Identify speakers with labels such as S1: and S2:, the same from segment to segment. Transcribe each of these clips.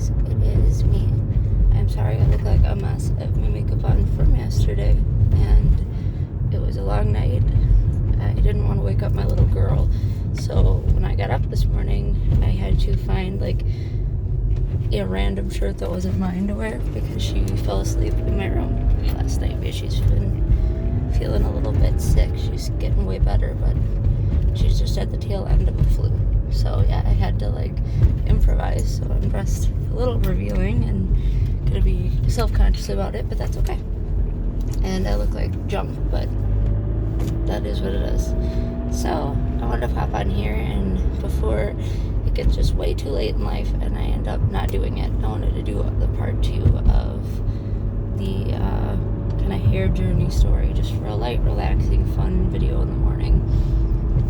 S1: guys, it is me. I'm sorry I look like a mess. I have my makeup on from yesterday, and it was a long night. I didn't want to wake up my little girl, so when I got up this morning, I had to find like a random shirt that wasn't mine to wear because she fell asleep in my room last night because she's been feeling a little bit sick. She's getting way better, but she's just at the tail end of a flu. So yeah, I had to like improvise. So I'm just a little reviewing and gonna be self-conscious about it, but that's okay. And I look like junk, but that is what it is. So I wanted to pop on here, and before it gets just way too late in life and I end up not doing it, I wanted to do the part 2 of the kind of hair journey story, just for a light, relaxing, fun video in the morning,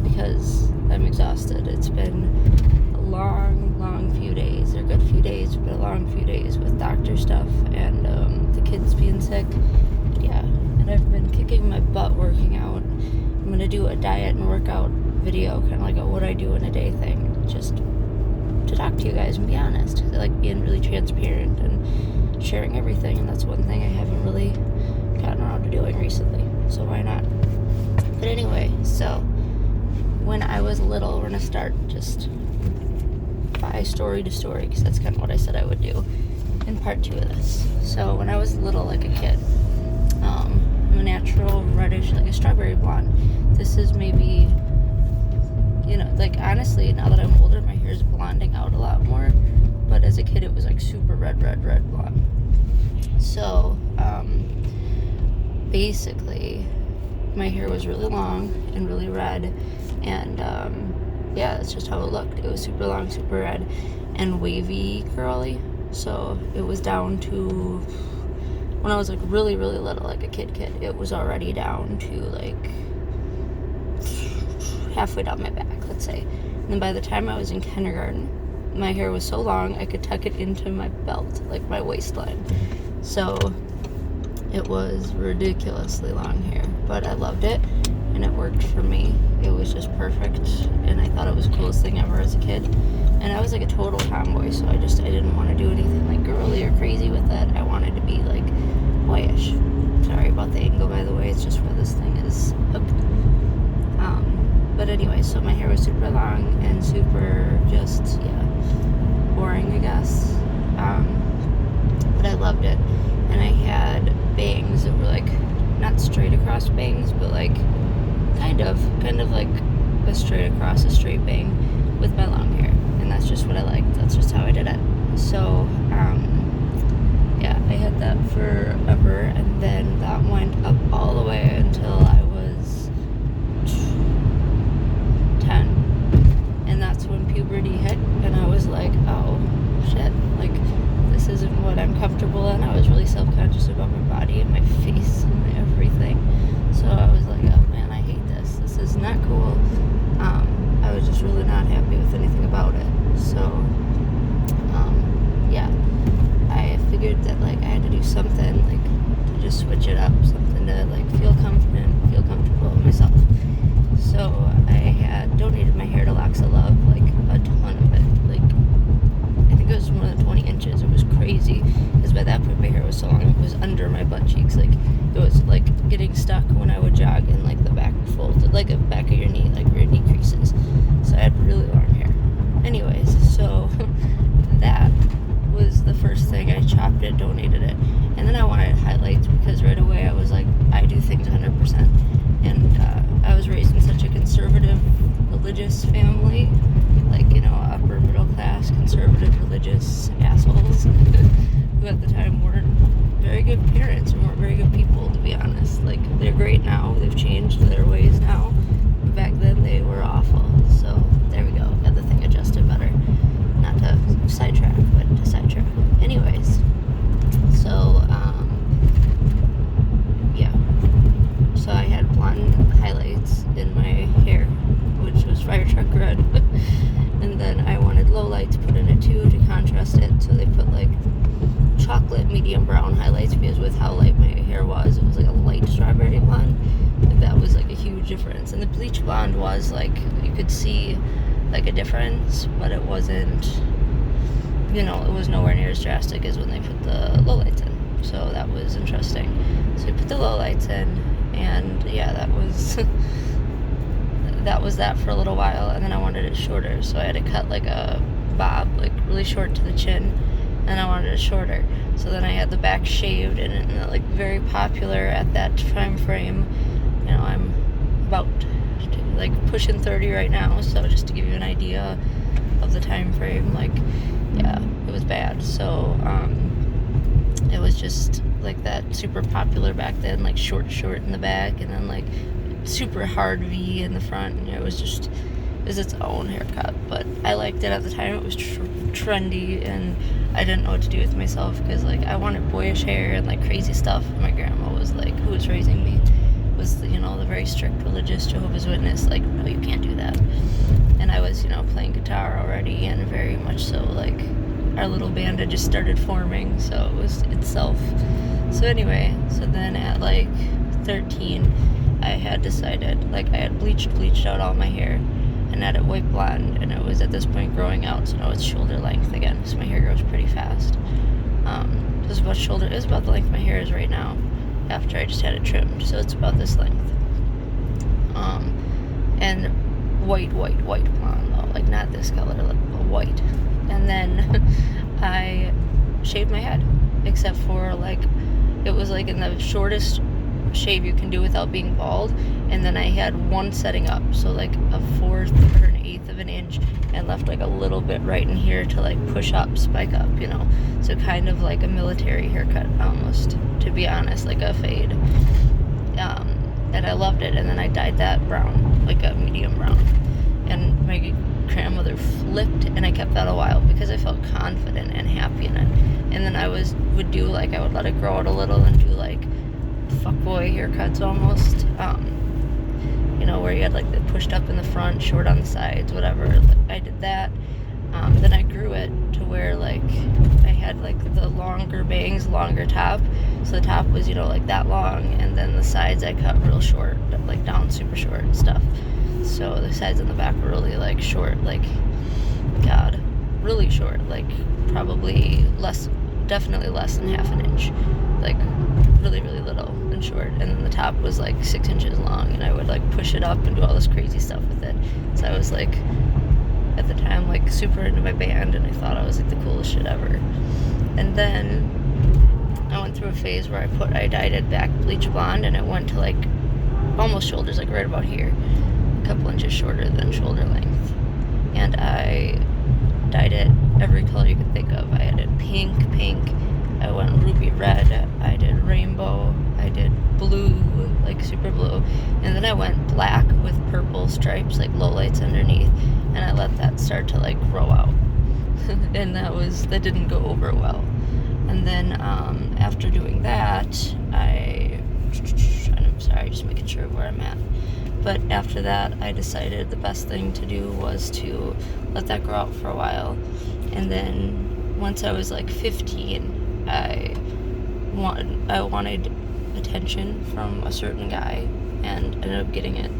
S1: because I'm exhausted. It's been a long few days, or a good few days, but a long few days with doctor stuff and the kids being sick. Yeah, and I've been kicking my butt working out. I'm going to do a diet and workout video, kind of like a what I do in a day thing, just to talk to you guys and be honest. I like being really transparent and sharing everything, and that's one thing I haven't really gotten around to doing recently, so why not? But anyway, so when I was little, we're going to start just by story to story, because that's kind of what I said I would do in part 2 of this. So when I was little, like a kid, I'm a natural reddish, like a strawberry blonde. This is maybe, like honestly, now that I'm older, my hair is blonding out a lot more, but as a kid it was like super red blonde. So basically my hair was really long and really red, and yeah, that's just how it looked. It was super long, super red, and wavy, curly. So it was down to, when I was like really little, like a kid, it was already down to like halfway down my back, let's say. And then by the time I was in kindergarten, my hair was so long I could tuck it into my belt, like my waistline. So it was ridiculously long hair, but I loved it and it worked for me. It was just perfect, and I thought it was the coolest thing ever as a kid. And I was like a total tomboy, so I didn't want to do anything like girly or crazy with it. I wanted to be like boyish. Sorry about the angle, by the way, it's just where this thing is hooked. But anyway, so my hair was super long and super just, boring, I guess. But I loved it. And I had bangs that were like, not straight across bangs, but like kind of like a straight across, a straight bang with my long hair. And that's just what I liked. That's just how I did it. So, yeah, I had that forever, and then that went up all the way until I was 10. And that's when puberty hit, and I was like, oh, shit, like, this isn't what I'm comfortable in. I was really self-conscious about my body and my face and my everything. So I was like, oh man, I hate this. This is not cool. I was just really not happy with anything about it. So, yeah, I figured that like I had to do something like to just switch it up, something to like feel confident, feel comfortable with myself. So I had donated my hair to Locks of Love, like a ton of it. Like, I think it was more than 20 inches. It was crazy, because by that point my hair was so long it was under my butt cheeks. Like, it was like getting stuck when I would jog in like the back fold, like the back of your knee, like where your knee creases. So I had really long hair. Anyways, so that was the first thing. I chopped it, donated it, and then I wanted highlights, because right away I was like, I do things 100%. And I was raised in such a conservative, religious family, like, upper middle class, conservative, religious assholes who at the time weren't very good parents and weren't very good people, to be honest. Like, they're great now, they've changed their ways now, but back then they were awful. So there we go, got the thing adjusted better. Not to sidetrack, but to sidetrack. Anyways, so yeah, so I had blonde highlights in my hair, which was fire truck red. And then I wanted low lights put in it too to contrast it, so they put like chocolate medium brown highlights, because with how light my hair was, it was like a light strawberry blonde. Like, that was like a huge difference. And the bleach blonde was like, you could see like a difference, but it wasn't, it was nowhere near as drastic as when they put the lowlights in. So that was interesting. So we put the lowlights in, and yeah, that was that for a little while. And then I wanted it shorter, so I had to cut like a bob, like really short to the chin, and I wanted it shorter. So then I had the back shaved, and like very popular at that time frame. I'm about like pushing 30 right now, so just to give you an idea of the time frame, like, yeah, it was bad. So it was just like that super popular back then, like short in the back, and then like super hard V in the front, and it was its own haircut. But I liked it at the time. It was trendy, and I didn't know what to do with myself, because like I wanted boyish hair and like crazy stuff. My grandma was like, who was raising me, was the very strict religious Jehovah's Witness, like, no, you can't do that. And I was playing guitar already, and very much so like our little band had just started forming, so it was itself. So anyway, so then at like 13, I had decided, like, I had bleached out all my hair and had it white blonde, and it was at this point growing out, so now it's shoulder length again, because my hair grows pretty fast. This is about the length my hair is right now, after I just had it trimmed, so it's about this length. And white blonde though, like not this color, like white. And then I shaved my head, except for like, it was like in the shortest shave you can do without being bald, and then I had one setting up, so like a 1/4 or an 1/8 of an inch, and left like a little bit right in here to like push up, spike up, so kind of like a military haircut almost, to be honest, like a fade. And I loved it. And then I dyed that brown, like a medium brown, and my grandmother flipped, and I kept that a while because I felt confident and happy in it. And then I would let it grow out a little and do like fuckboy haircuts almost, where you had like the pushed up in the front, short on the sides, whatever. I did that. Then I grew it to where like I had like the longer bangs, longer top, so the top was like that long, and then the sides I cut real short, like down super short and stuff. So the sides and the back were really like short, like, God, really short, like probably definitely less than 1/2 inch, like really little and short. And then the top was like 6 inches long, and I would like push it up and do all this crazy stuff with it. So I was like, at the time, like super into my band, and I thought I was like the coolest shit ever. And then I went through a phase where I dyed it back bleach blonde, and it went to like almost shoulders, like right about here, a couple inches shorter than shoulder length. And I dyed it every color you could think of. I had it pink, I went ruby red, I did rainbow, I did blue, like super blue, and then I went black with purple stripes, like lowlights underneath, and I let that start to like grow out. And that didn't go over well. And then after doing that, I'm sorry, just making sure of where I'm at. But after that, I decided the best thing to do was to let that grow out for a while. And then once I was like 15, I wanted attention from a certain guy, and ended up getting it.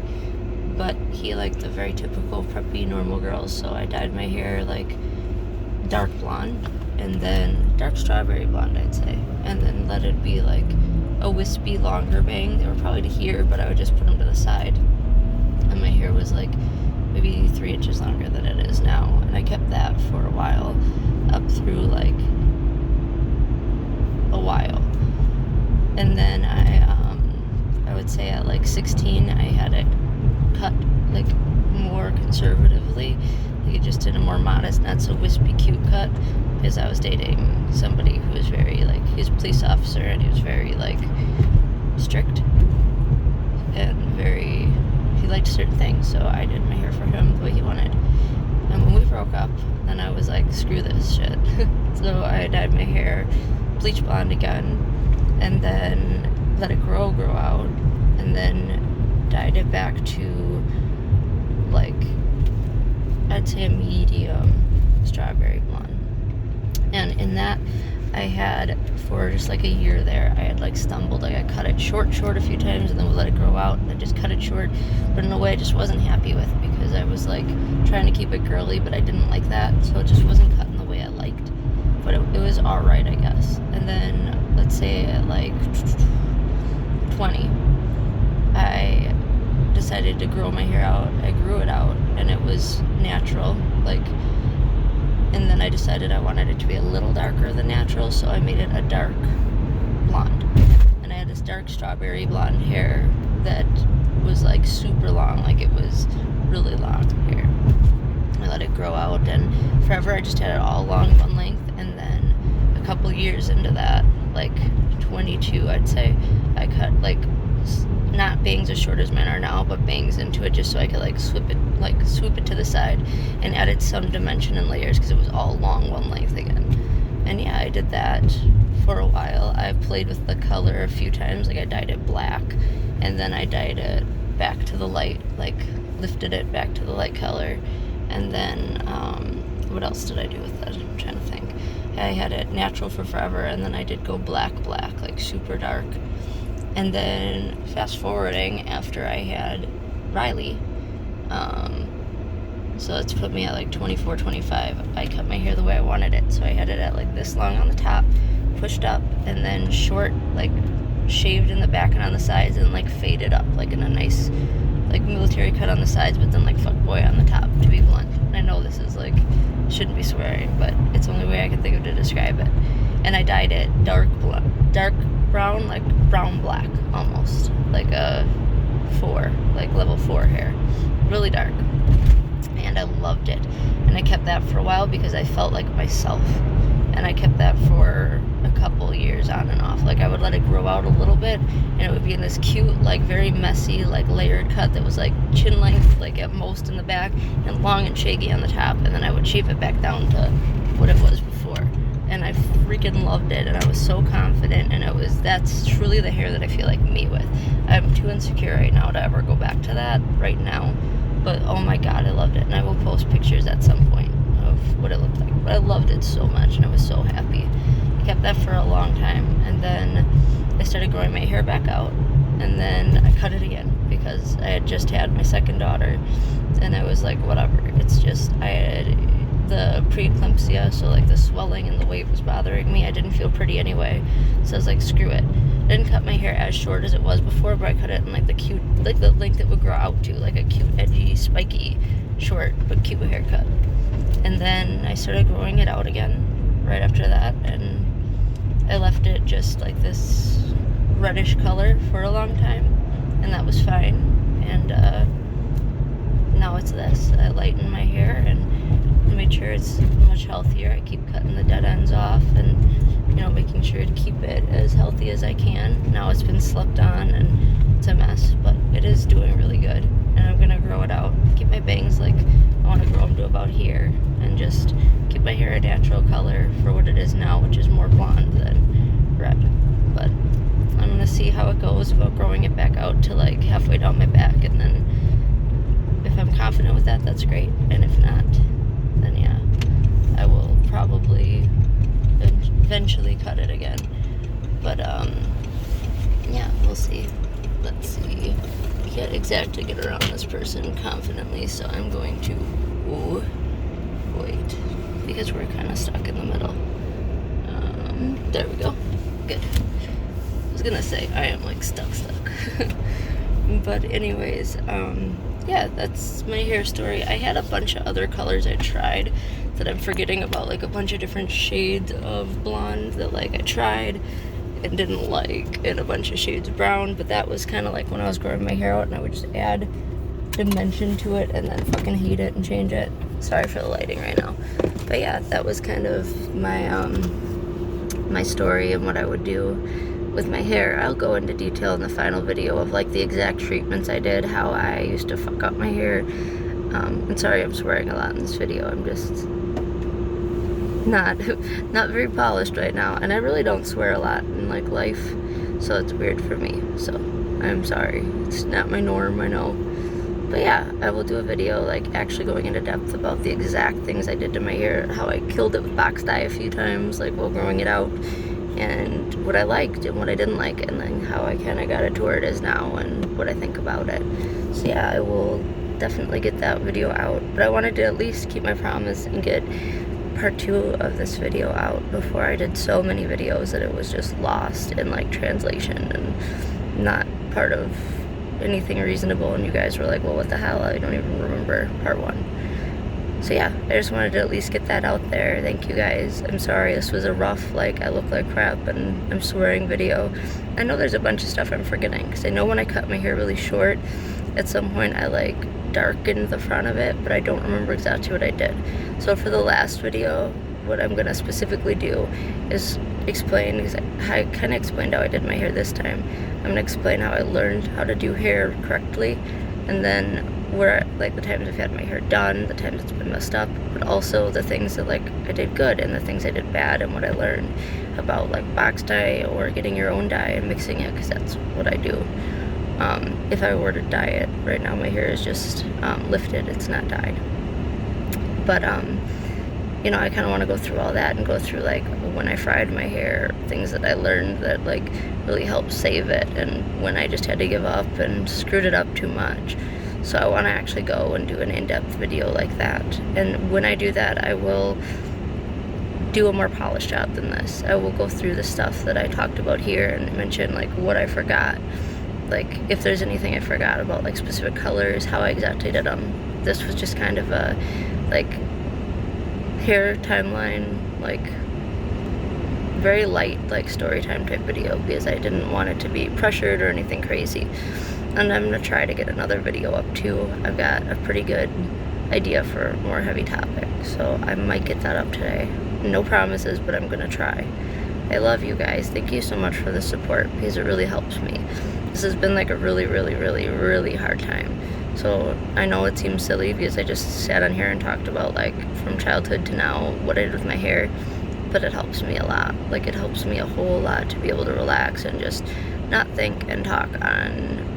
S1: But he liked the very typical preppy normal girls, so I dyed my hair like dark blonde, and then dark strawberry blonde, I'd say, and then let it be like a wispy longer bang. They were probably to here, but I would just put them to the side, and my hair was like maybe 3 inches longer than it is now. And I kept that for a while, up through like a while. And then I would say at like 16, I had it cut like more conservatively. Like it just did a more modest, not so wispy cute cut, because I was dating somebody who was very like, he was a police officer, and he was very like strict, and he liked certain things, so I did my hair for him the way he wanted. And when we broke up, then I was like, screw this shit. So I dyed my hair bleach blonde again, and then let it grow out, and then dyed it back to like, I'd say a medium strawberry blonde. And in that, I had, for just like a year there, I had like stumbled, like I cut it short a few times, and then would let it grow out, and I just cut it short, but in a way I just wasn't happy with, because I was like trying to keep it girly, but I didn't like that, so it just wasn't cut in the way I liked. all right, I guess. And then, let's say at like 20, I decided to grow my hair out. I grew it out, and it was natural, like, and then I decided I wanted it to be a little darker than natural, so I made it a dark blonde. And I had this dark strawberry blonde hair that was like super long, like it was really long hair. I let it grow out, and forever I just had it all along one length. And then a couple years into that, like 22, I'd say, I cut like not bangs as short as mine are now, but bangs into it just so I could like swoop it to the side, and added some dimension and layers because it was all long one length again. And yeah, I did that for a while. I played with the color a few times, like I dyed it black, and then I dyed it back to the light, like lifted it back to the light color. And then what else did I do with it? I'm trying to think. I had it natural for forever, and then I did go black, like super dark. And then fast forwarding, after I had Riley, so let's put me at like 24, 25, I cut my hair the way I wanted it. So I had it at like this long on the top, pushed up, and then short, like shaved in the back and on the sides, and like faded up, like in a nice, like military cut on the sides, but then like fuckboy on the top, to be blunt. And I know this is like, shouldn't be swearing, but it's the only way I can think of to describe it. And I dyed it dark brown, like brown black almost, like a 4, like level 4 hair, really dark. And I loved it, and I kept that for a while because I felt like myself. And I kept that for a couple years on and off. Like I would let it grow out a little bit, and it would be in this cute, like very messy, like layered cut that was like chin length, like at most in the back, and long and shaggy on the top. And then I would shape it back down to what it was before. And I freaking loved it, and I was so confident, and that's truly the hair that I feel like me with. I'm too insecure right now to ever go back to that right now, but oh my god, I loved it. And I will post pictures at some point of what it looked like, but I loved it so much, and I was so happy. I kept that for a long time, and then I started growing my hair back out, and then I cut it again because I had just had my second daughter, and I was like, whatever, it's just, I had the preeclampsia, so like the swelling and the weight was bothering me. I didn't feel pretty anyway, so I was like, screw it. I didn't cut my hair as short as it was before, but I cut it in like the cute, like the length it would grow out to, like a cute, edgy, spiky, short but cute haircut. And then I started growing it out again right after that, and I left it just like this reddish color for a long time, and that was fine. And now it's this. I lightened my hair and made sure it's much healthier. I keep cutting the dead ends off, and making sure to keep it as healthy as I can. Now it's been slept on, and it's a mess, but it is doing really good. And I'm gonna grow it out, keep my bangs, like I want to grow them to about here, and just keep my hair a natural color for what it is now, which is more blonde than red. But I'm gonna see how it goes about growing it back out to like halfway down my back, and then if I'm confident with that, that's great. And if not, then yeah, I will probably eventually cut it again. But yeah, we'll see. Let's see. I can't exactly get around this person confidently, so I'm going to wait, because we're kind of stuck in the middle. There we go. Good. I was gonna say I am like stuck. But anyways, yeah, that's my hair story. I had a bunch of other colors I tried that I'm forgetting about, like a bunch of different shades of blonde that like I tried and didn't like, and a bunch of shades of brown, but that was kind of like when I was growing my hair out, and I would just add dimension to it and then fucking heat it and change it. Sorry for the lighting right now. But yeah, that was kind of my my story and what I would do with my hair. I'll go into detail in the final video of like the exact treatments I did, how I used to fuck up my hair. And sorry I'm swearing a lot in this video. I'm just not very polished right now, and I really don't swear a lot in like life, so it's weird for me. So I'm sorry. It's not my norm, I know. But yeah, I will do a video like actually going into depth about the exact things I did to my hair, how I killed it with box dye a few times, like while growing it out, and what I liked and what I didn't like, and then how I kind of got it to where it is now and what I think about it. So yeah, I will definitely get that video out, but I wanted to at least keep my promise and get part 2 of this video out before I did so many videos that it was just lost in like translation and not part of anything reasonable, and you guys were like, well, what the hell, I don't even remember part 1. So yeah, I just wanted to at least get that out there. Thank you guys. I'm sorry this was a rough, like, I look like crap and I'm swearing video. I know there's a bunch of stuff I'm forgetting, because I know when I cut my hair really short, at some point I like darkened the front of it, but I don't remember exactly what I did. So for the last video, what I'm gonna specifically do is explain, because I kind of explained how I did my hair this time. I'm gonna explain how I learned how to do hair correctly, and then where, like, the times I've had my hair done, the times it's been messed up, but also the things that, like, I did good and the things I did bad, and what I learned about, like, box dye or getting your own dye and mixing it, because that's what I do. If I were to dye it, right now my hair is just lifted, it's not dyed. But, you know, I kind of want to go through all that and go through, like, when I fried my hair, things that I learned that, like, really helped save it, and when I just had to give up and screwed it up too much. So I want to actually go and do an in-depth video like that. And when I do that, I will do a more polished job than this. I will go through the stuff that I talked about here and mention, like, what I forgot. Like, if there's anything I forgot about, like, specific colors, how I exactly did them. This was just kind of a, like, hair timeline, like, very light, like, story time type video, because I didn't want it to be pressured or anything crazy. And I'm gonna try to get another video up too. I've got a pretty good idea for a more heavy topic, so I might get that up today. No promises, but I'm gonna try. I love you guys. Thank you so much for the support, because it really helps me. This has been like a really, really, really, really hard time. So I know it seems silly because I just sat on here and talked about, like, from childhood to now, what I did with my hair, but it helps me a lot. Like, it helps me a whole lot to be able to relax and just not think and talk on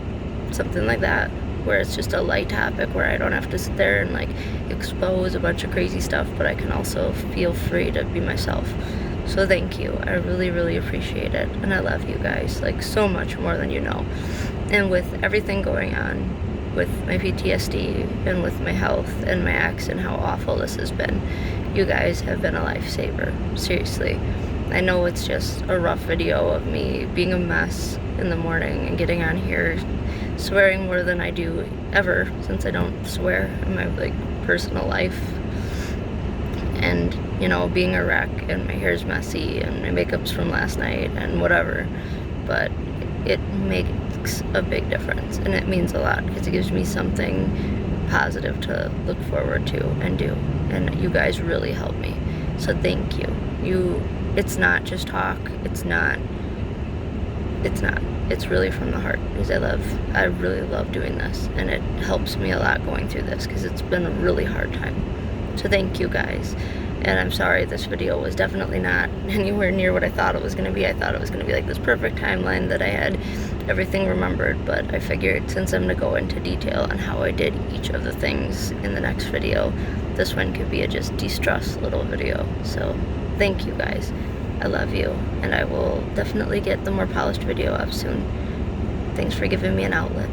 S1: something like that, where it's just a light topic where I don't have to sit there and, like, expose a bunch of crazy stuff, but I can also feel free to be myself. So thank you. I really, really appreciate it, and I love you guys, like, so much more than you know. And with everything going on with my PTSD and with my health and my ex and how awful this has been, you guys have been a lifesaver. Seriously. I know it's just a rough video of me being a mess in the morning and getting on here swearing more than I do ever, since I don't swear in my, like, personal life. And, you know, being a wreck, and my hair's messy and my makeup's from last night and whatever. But it makes a big difference, and it means a lot, because it gives me something positive to look forward to and do, and you guys really help me. So thank you. It's not just talk, it's really from the heart, because I really love doing this, and it helps me a lot going through this, because it's been a really hard time. So thank you guys. And I'm sorry this video was definitely not anywhere near what I thought it was going to be. I thought it was going to be like this perfect timeline that I had everything remembered, but I figured since I'm going to go into detail on how I did each of the things in the next video, this one could be a just de-stress little video. So thank you guys. I love you, and I will definitely get the more polished video up soon. Thanks for giving me an outlet.